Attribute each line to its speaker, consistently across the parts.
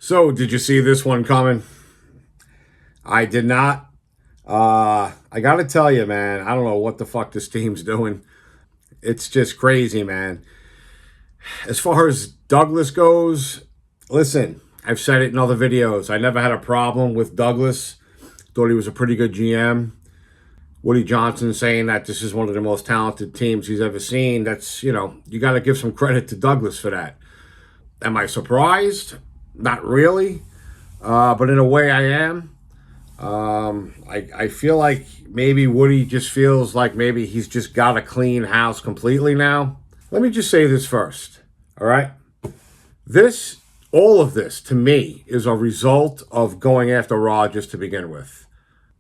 Speaker 1: So, did you see this one coming? I did not. I got to tell you, man, I don't know what the fuck this team's doing. It's just crazy, man. As far as Douglas goes, listen, I've said it in other videos. I never had a problem with Douglas. Thought he was a pretty good GM. Woody Johnson saying that this is one of the most talented teams he's ever seen. That's, you got to give some credit to Douglas for that. Am I surprised? Not really. But in a way I am. I feel like maybe Woody just feels like maybe he's just got a clean house completely now. Let me just say this first, all right? All of this, to me, is a result of going after Rodgers to begin with.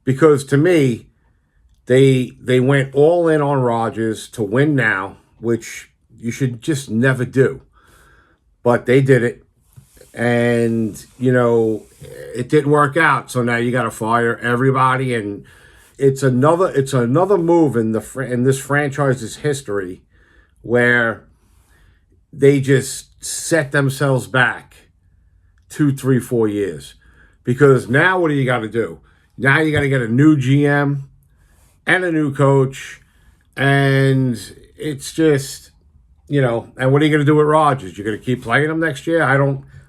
Speaker 1: Because to me, they went all in on Rodgers to win now, which you should just never do. But they did it. And, it didn't work out. So now you got to fire everybody. And it's another move in this franchise's history where they just set themselves back 2, 3, 4 years. Because now what do you got to do? Now you got to get a new GM and a new coach. And it's just, and what are you going to do with Rodgers? You're going to keep playing him next year?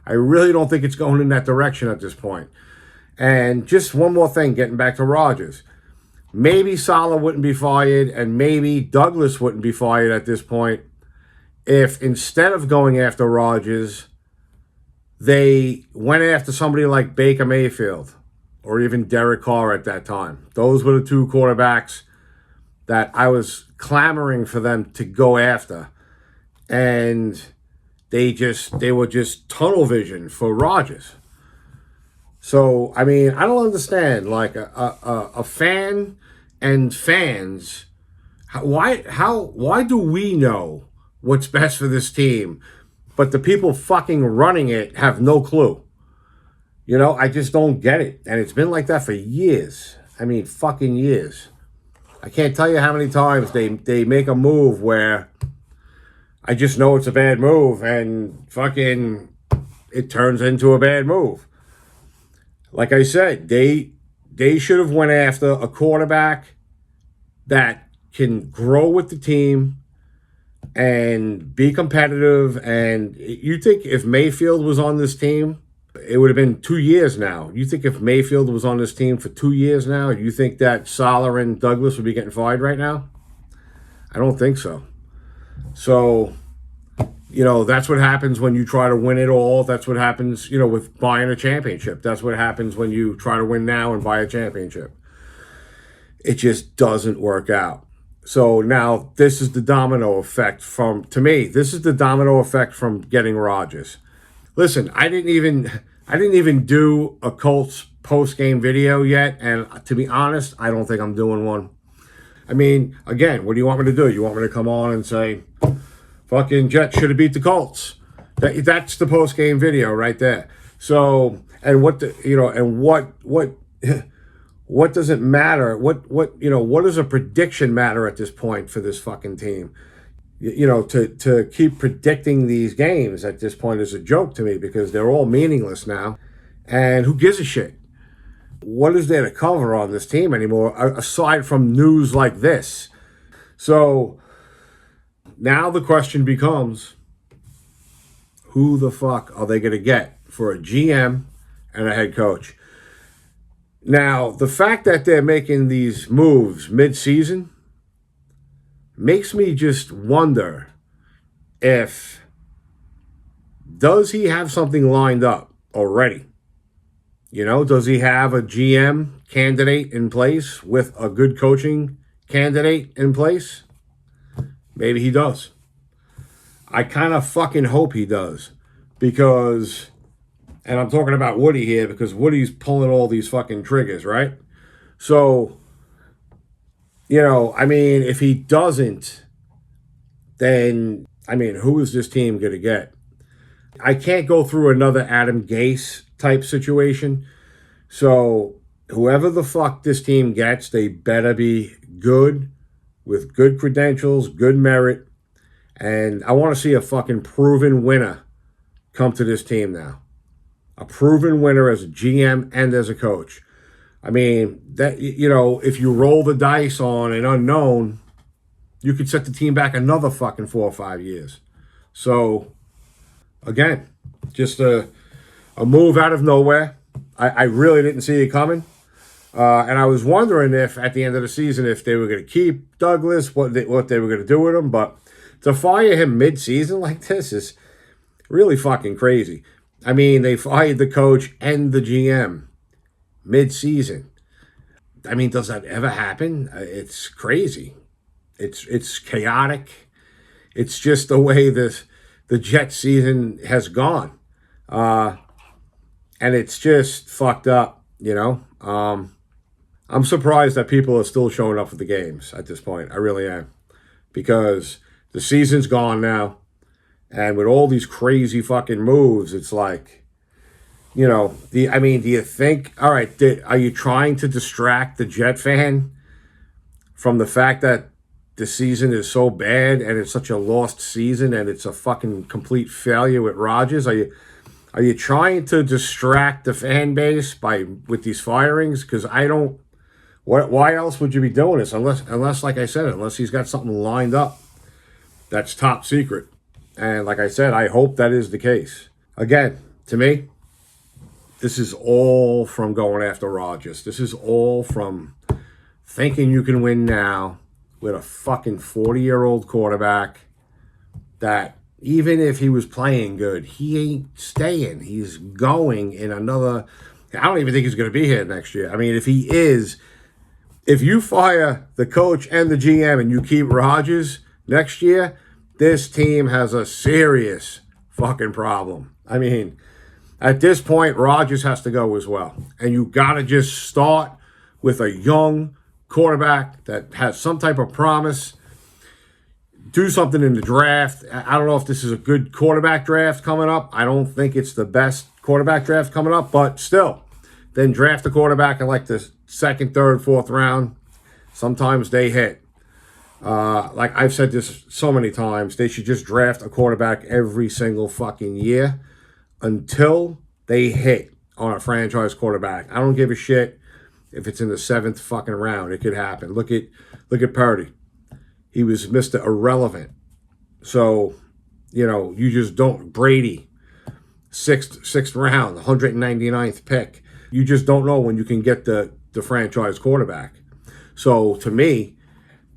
Speaker 1: I really don't think it's going in that direction at this point. And just one more thing, getting back to Rodgers. Maybe Salah wouldn't be fired and maybe Douglas wouldn't be fired at this point if instead of going after Rodgers, they went after somebody like Baker Mayfield or even Derek Carr at that time. Those were the two quarterbacks that I was clamoring for them to go after. And they were just tunnel vision for Rodgers. So, I don't understand, like a fan and fans, why do we know what's best for this team, but the people fucking running it have no clue? I just don't get it. And it's been like that for years. Fucking years. I can't tell you how many times they make a move where I just know it's a bad move and fucking it turns into a bad move. Like I said, they should have went after a quarterback that can grow with the team and be competitive. And you think if Mayfield was on this team, it would have been 2 years now. You think if Mayfield was on this team for 2 years now, you think that Salah and Douglas would be getting fired right now? I don't think so. So, that's what happens when you try to win it all. That's what happens, with buying a championship. That's what happens when you try to win now and buy a championship. It just doesn't work out. So now this is the domino effect from getting Rodgers. Listen, I didn't even do a Colts post-game video yet. And to be honest, I don't think I'm doing one. Again, what do you want me to do? You want me to come on and say, fucking Jets should have beat the Colts? That's the post-game video right there. So, and what does it matter? What does a prediction matter at this point for this fucking team? To keep predicting these games at this point is a joke to me because they're all meaningless now. And who gives a shit? What is there to cover on this team anymore aside from news like this? So now the question becomes, who the fuck are they going to get for a GM and a head coach? Now, the fact that they're making these moves mid-season makes me just wonder does he have something lined up already? Does he have a GM candidate in place with a good coaching candidate in place? Maybe he does. I kind of fucking hope he does because, and I'm talking about Woody here because Woody's pulling all these fucking triggers, right? So, if he doesn't, then, who is this team going to get? I can't go through another Adam Gase type situation. So whoever the fuck this team gets, they better be good with good credentials, good merit. And I want to see a fucking proven winner come to this team now. a proven winner as a GM and as a coach. I mean, that, you know, if you roll the dice on an unknown, you could set the team back another fucking 4 or 5 years. So, again, just a move out of nowhere. I really didn't see it coming. And I was wondering if, at the end of the season, if they were going to keep Douglas, what they were going to do with him. But to fire him mid-season like this is really fucking crazy. I mean, they fired the coach and the GM mid-season. I mean, does that ever happen? It's crazy. It's chaotic. It's just the way the Jets season has gone. And it's just fucked up, you know? I'm surprised that people are still showing up for the games at this point. I really am. Because the season's gone now. And with all these crazy fucking moves, it's like, you know, do you think, all right, are you trying to distract the Jet fan from the fact that the season is so bad and it's such a lost season and it's a fucking complete failure with Rodgers? Are you trying to distract the fan base with these firings? Because why else would you be doing this? Unless, like I said, unless he's got something lined up that's top secret. And like I said, I hope that is the case. Again, to me, this is all from going after Rodgers. This is all from thinking you can win now with a fucking 40-year-old quarterback that even if he was playing good, he ain't staying. He's going in another... I don't even think he's going to be here next year. I mean, if he is... If you fire the coach and the GM and you keep Rodgers next year, this team has a serious fucking problem. I mean, at this point, Rodgers has to go as well. And you got to just start with a young quarterback that has some type of promise. Do something in the draft. I don't know if this is a good quarterback draft coming up. I don't think it's the best quarterback draft coming up, but still. Then draft a quarterback in like the second, third, fourth round. Sometimes they hit. Like I've said this so many times, they should just draft a quarterback every single fucking year until they hit on a franchise quarterback. I don't give a shit if it's in the 7th fucking round. It could happen. Look at Purdy. He was Mr. Irrelevant. So, you know, you just don't... Brady, 6th round, 199th pick. You just don't know when you can get the franchise quarterback. So, to me,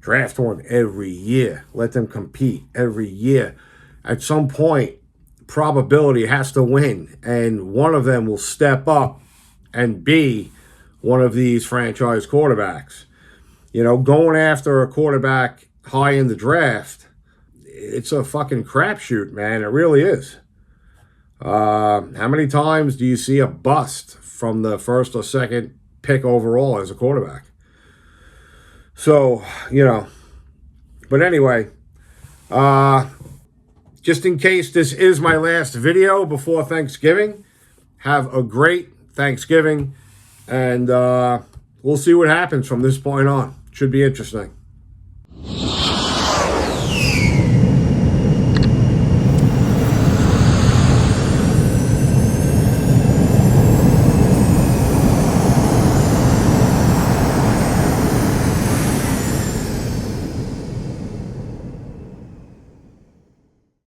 Speaker 1: draft one every year. Let them compete every year. At some point, probability has to win, and one of them will step up and be one of these franchise quarterbacks. You know, going after a quarterback high in the draft, it's a fucking crapshoot, man. It really is. How many times do you see a bust from the 1st or 2nd pick overall as a quarterback? So, you know, but anyway, just in case this is my last video before Thanksgiving, have a great Thanksgiving, and we'll see what happens from this point on. Should be interesting.